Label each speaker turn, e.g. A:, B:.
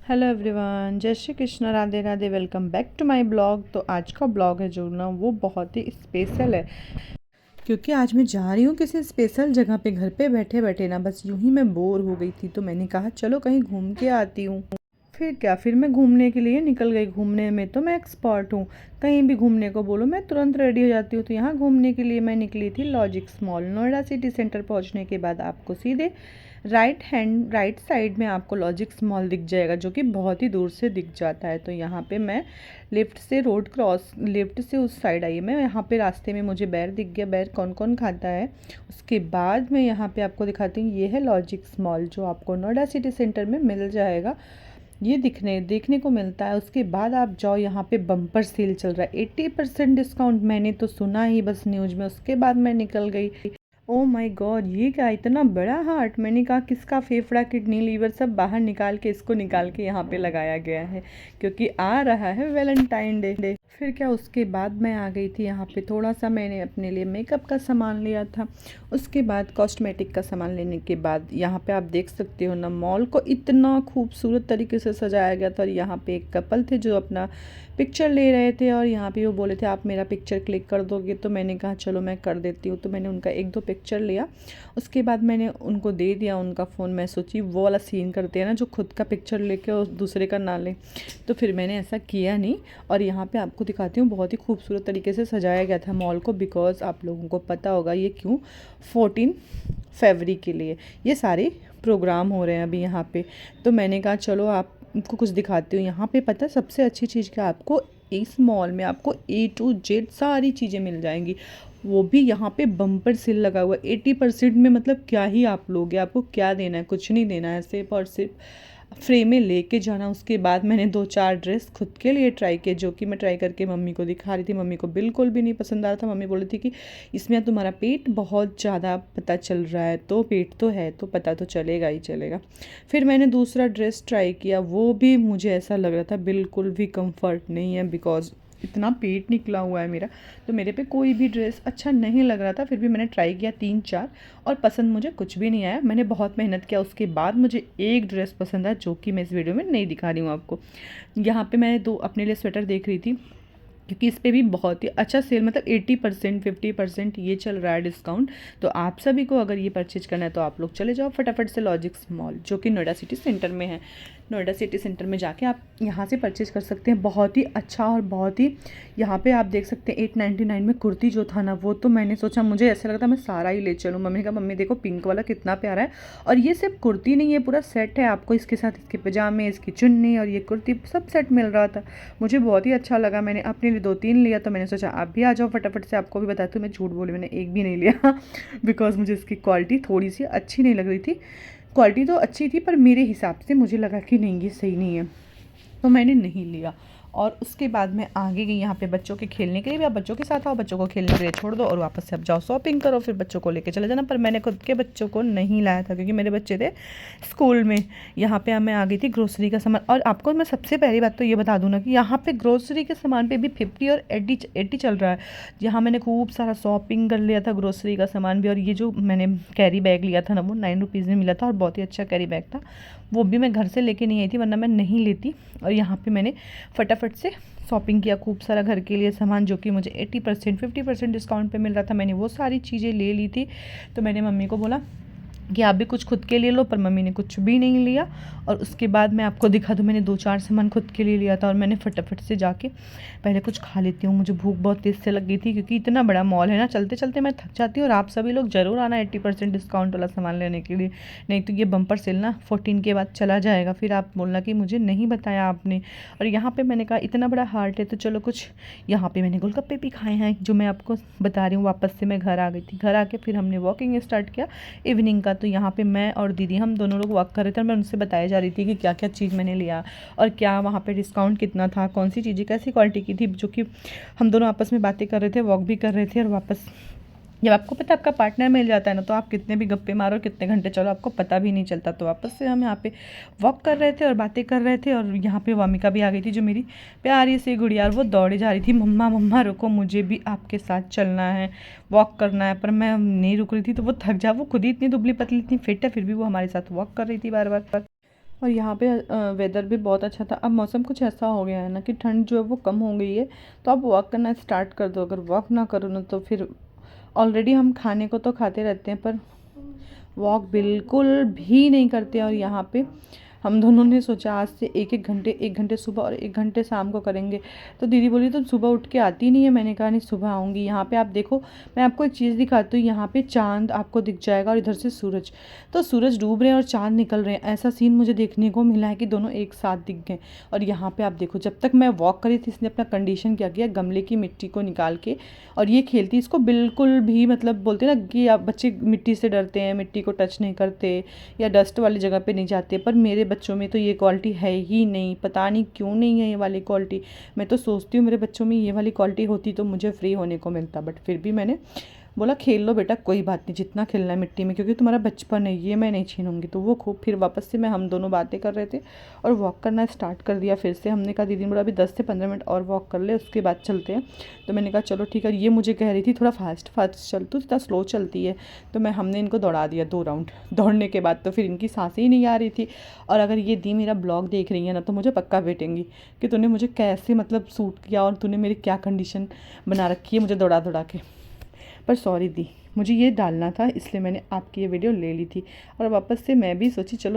A: Hello everyone, जय Shri Krishna, Radhe Radhe. Welcome back to my blog. तो आज का ब्लॉग है जो ना वो बहुत ही स्पेशल है, क्योंकि आज मैं जा रही हूँ किसी स्पेशल जगह पे। घर पे बैठे बैठे ना बस यूं ही मैं बोर हो गई थी, तो मैंने कहा चलो कहीं घूम के आती हूँ। फिर क्या, फिर मैं घूमने के लिए निकल गई। घूमने में तो मैं एक्सपर्ट हूँ, कहीं भी घूमने को बोलो मैं तुरंत रेडी हो जाती हूँ। तो यहाँ घूमने के लिए मैं निकली थी logics mall. Noida city centre पहुँचने के बाद आपको सीधे राइट साइड में आपको लॉजिक्स मॉल दिख जाएगा, जो कि बहुत ही दूर से दिख जाता है। तो यहाँ पे मैं लेफ्ट से उस साइड आई। मैं यहाँ पे रास्ते में मुझे बैर दिख गया। बैर कौन कौन खाता है उसके बाद मैं यहाँ पे आपको दिखाती हूँ। ये है लॉजिक्स मॉल, जो आपको नोएडा सिटी सेंटर में मिल जाएगा। ये देखने को मिलता है। उसके बाद आप जाओ, यहाँ पे बम्पर सेल चल रहा है, 80% डिस्काउंट। मैंने तो सुना ही बस न्यूज़ में। उसके बाद मैं निकल गई। ओ माय गॉड, ये क्या इतना बड़ा हार्ट! मैंने कहा किसका फेफड़ा किडनी लीवर सब बाहर निकाल के इसको निकाल के यहाँ पे लगाया गया है, क्योंकि आ रहा है वैलेंटाइन डे। फिर क्या, उसके बाद मैं आ गई थी यहाँ पे। थोड़ा सा मैंने अपने लिए मेकअप का सामान लिया था। उसके बाद कॉस्मेटिक का सामान लेने के बाद यहाँ पे आप देख सकते हो ना, मॉल को इतना खूबसूरत तरीके से सजाया गया था। और यहाँ पे एक कपल थे जो अपना पिक्चर ले रहे थे, और यहाँ पे वो बोले थे आप मेरा पिक्चर क्लिक कर दोगे। तो मैंने कहा चलो मैं कर देती हूँ। तो मैंने उनका एक दो पिक्चर लिया। उसके बाद मैंने उनको दे दिया उनका फ़ोन। मैं सोची वो वाला सीन करते हैं ना, जो खुद का पिक्चर लेके और दूसरे का ना ले। तो फिर मैंने ऐसा किया नहीं। और यहाँ पे आपको दिखाती हूँ, बहुत ही खूबसूरत तरीके से सजाया गया था मॉल को। बिकॉज़ आप लोगों को पता होगा ये क्यों, 14 फरवरी के लिए ये सारे प्रोग्राम हो रहे हैं अभी यहाँ पे। तो मैंने कहा चलो आपको कुछ दिखाती हूँ। यहाँ पे पता है सबसे अच्छी चीज़ क्या, आपको इस मॉल में आपको A to Z सारी चीज़ें मिल जाएंगी। वो भी यहाँ पे बम्पर सेल लगा हुआ है 80% में। मतलब क्या ही आप लोगे, आपको क्या देना है, कुछ नहीं देना है, सिर्फ और सिर्फ फ्री में लेके जाना। उसके बाद मैंने 2-4 ड्रेस खुद के लिए ट्राई किए, जो कि मैं ट्राई करके मम्मी को दिखा रही थी। मम्मी को बिल्कुल भी नहीं पसंद आ रहा था। मम्मी बोल रही थी कि इसमें तुम्हारा पेट बहुत ज़्यादा पता चल रहा है। तो पेट तो है तो पता तो चलेगा ही चलेगा। फिर मैंने दूसरा ड्रेस ट्राई किया, वो भी मुझे ऐसा लग रहा था बिल्कुल भी कंफर्ट नहीं है, बिकॉज इतना पेट निकला हुआ है मेरा। तो मेरे पे कोई भी ड्रेस अच्छा नहीं लग रहा था। फिर भी मैंने ट्राई किया 3-4, और पसंद मुझे कुछ भी नहीं आया। मैंने बहुत मेहनत किया। उसके बाद मुझे एक ड्रेस पसंद आया, जो कि मैं इस वीडियो में नहीं दिखा रही हूँ आपको। यहाँ पे मैं 2 अपने लिए स्वेटर देख रही थी, क्योंकि इस पे भी बहुत ही अच्छा सेल, मतलब 80% 50% ये चल रहा है डिस्काउंट। तो आप सभी को अगर ये परचेज करना है तो आप लोग चले जाओ फटाफट से लॉजिक्स मॉल, जो कि नोएडा सिटी सेंटर में है। नोएडा सिटी सेंटर में जाके आप यहाँ से परचेज कर सकते हैं। बहुत ही अच्छा, और बहुत ही यहाँ पे आप देख सकते हैं 899 में कुर्ती जो था ना, वो तो मैंने सोचा, मुझे ऐसा लगा था मैं सारा ही ले चलूँ। मम्मी का, मम्मी देखो पिंक वाला कितना प्यारा है। और ये सिर्फ कुर्ती नहीं है, पूरा सेट है आपको। इसके साथ इसके पजामे, इसकी चुन्नी और ये कुर्ती सब सेट मिल रहा था। मुझे बहुत ही अच्छा लगा। मैंने अपने लिए 2-3 लिया। तो मैंने सोचा आप भी आ जाओ फटाफट से। आपको भी बताती हूँ, मैं झूठ बोली, मैंने एक भी नहीं लिया बिकॉज मुझे इसकी क्वालिटी थोड़ी सी अच्छी नहीं लग रही थी। क्वालिटी तो अच्छी थी, पर मेरे हिसाब से मुझे लगा कि नहीं ये सही नहीं है, तो मैंने नहीं लिया। और उसके बाद मैं आगे गई यहाँ पे बच्चों के खेलने के लिए भी। आप बच्चों के साथ आओ, बच्चों को खेलने के लिए छोड़ दो और वापस से आप जाओ शॉपिंग करो, फिर बच्चों को लेके चले जाना। पर मैंने खुद के बच्चों को नहीं लाया था, क्योंकि मेरे बच्चे थे स्कूल में। यहाँ पे मैं आ गई थी ग्रोसरी का सामान। और आपको मैं सबसे पहली बात तो ये बता दूँ ना, कि यहाँ पे ग्रोसरी के सामान पे भी 50 और 80 चल रहा है। यहाँ मैंने खूब सारा शॉपिंग कर लिया था, ग्रोसरी का सामान भी। और ये जो मैंने कैरी बैग लिया था ना, वो 9 रुपीज़ में मिला था, और बहुत ही अच्छा कैरी बैग था। वो भी मैं घर से लेके नहीं आई थी, वरना मैं नहीं लेती। और यहाँ पे मैंने फटाफट से शॉपिंग किया, खूब सारा घर के लिए सामान, जो कि मुझे 80% 50% डिस्काउंट पे मिल रहा था। मैंने वो सारी चीज़ें ले ली थी। तो मैंने मम्मी को बोला कि आप भी कुछ खुद के लिए लो, पर मम्मी ने कुछ भी नहीं लिया। और उसके बाद मैं आपको दिखा दूँ, मैंने 2-4 सामान खुद के लिए लिया था। और मैंने फटाफट से जाके पहले कुछ खा लेती हूँ, मुझे भूख बहुत तेज़ से लग गई थी, क्योंकि इतना बड़ा मॉल है ना, चलते चलते मैं थक जाती हूँ। और आप सभी लोग ज़रूर आना 80% डिस्काउंट वाला सामान लेने के लिए, नहीं तो ये बम्पर सेल ना 14 के बाद चला जाएगा। फिर आप बोलना कि मुझे नहीं बताया आपने। और यहाँ पर मैंने कहा इतना बड़ा हार्ट है तो चलो कुछ, यहाँ पर मैंने गोलगप्पे भी खाए हैं, जो मैं आपको बता रही हूँ। वापस से मैं घर आ गई थी। घर आके फिर हमने वॉकिंग स्टार्ट किया इवनिंग का। तो यहाँ पे मैं और दीदी, हम दोनों लोग वॉक कर रहे थे, और मैं उनसे बताया जा रही थी कि क्या क्या चीज़ मैंने लिया, और क्या वहाँ पे डिस्काउंट कितना था, कौन सी चीज़ें कैसी क्वालिटी की थी। जो कि हम दोनों आपस में बातें कर रहे थे, वॉक भी कर रहे थे। और वापस जब आपको पता है आपका पार्टनर मिल जाता है ना, तो आप कितने भी गप्पे मारो, कितने घंटे चलो, आपको पता भी नहीं चलता। तो वापस से हम यहाँ पे वॉक कर रहे थे और बातें कर रहे थे। और यहाँ पे वामिका भी आ गई थी, जो मेरी प्यारी सी गुड़िया, और वो दौड़े जा रही थी, मम्मा मम्मा रुको, मुझे भी आपके साथ चलना है, वॉक करना है। पर मैं नहीं रुक रही थी, तो वो थक जा, वो खुद ही इतनी दुबली पतली इतनी फिट है, फिर भी वो हमारे साथ वॉक कर रही थी बार बार। और यहाँ पे वेदर भी बहुत अच्छा था। अब मौसम कुछ ऐसा हो गया है ना कि ठंड जो है वो कम हो गई है, तो आप वॉक करना स्टार्ट कर दो। अगर वॉक ना करो ना तो फिर ऑलरेडी हम खाने को तो खाते रहते हैं पर वॉक बिल्कुल भी नहीं करते। और यहाँ पे हम दोनों ने सोचा आज से एक घंटे सुबह और एक घंटे शाम को करेंगे। तो दीदी बोली तुम सुबह उठ के आती नहीं है। मैंने कहा नहीं सुबह आऊँगी। यहाँ पे आप देखो, मैं आपको एक चीज़ दिखाती हूँ। यहाँ पे चाँद आपको दिख जाएगा और इधर से सूरज। तो सूरज डूब रहे हैं और चाँद निकल रहे हैं, ऐसा सीन मुझे देखने को मिला है कि दोनों एक साथ दिख गए। और यहाँ पे आप देखो, जब तक मैं वॉक करी थी इसने अपना कंडीशन क्या किया, गमले की मिट्टी को निकाल के और ये खेलती। इसको बिल्कुल भी मतलब बोलते हैं ना कि आप बच्चे मिट्टी से डरते हैं, मिट्टी को टच नहीं करते या डस्ट वाली जगह पे नहीं जाते, पर मेरे बच्चों में तो ये क्वालिटी है ही नहीं। पता नहीं क्यों नहीं है ये वाली क्वालिटी। मैं तो सोचती हूँ मेरे बच्चों में ये वाली क्वालिटी होती तो मुझे फ्री होने को मिलता, बट फिर भी मैंने बोला खेल लो बेटा, कोई बात नहीं, जितना खेलना है मिट्टी में, क्योंकि तुम्हारा बचपन है, ये मैं नहीं छीनूंगी। तो वो खूब फिर वापस से हम दोनों बातें कर रहे थे और वॉक करना स्टार्ट कर दिया फिर से। हमने कहा दीदी ने बोला अभी 10 से 15 मिनट और वॉक कर ले, उसके बाद चलते हैं। तो मैंने कहा चलो ठीक है। ये मुझे कह रही थी थोड़ा फास्ट फास्ट चल, तू इतना स्लो चलती है। तो हमने इनको दौड़ा दिया 2 राउंड। दौड़ने के बाद तो फिर इनकी सांसें ही नहीं आ रही थी। और अगर ये दी मेरा ब्लॉग देख रही है ना तो मुझे पक्का बेटेंगी कि तूने मुझे कैसे मतलब सूट किया और तूने मेरी क्या कंडीशन बना रखी है मुझे दौड़ा दौड़ा के। पर सॉरी दी, मुझे ये डालना था इसलिए मैंने आपकी ये वीडियो ले ली थी। और वापस से मैं भी सोची चलो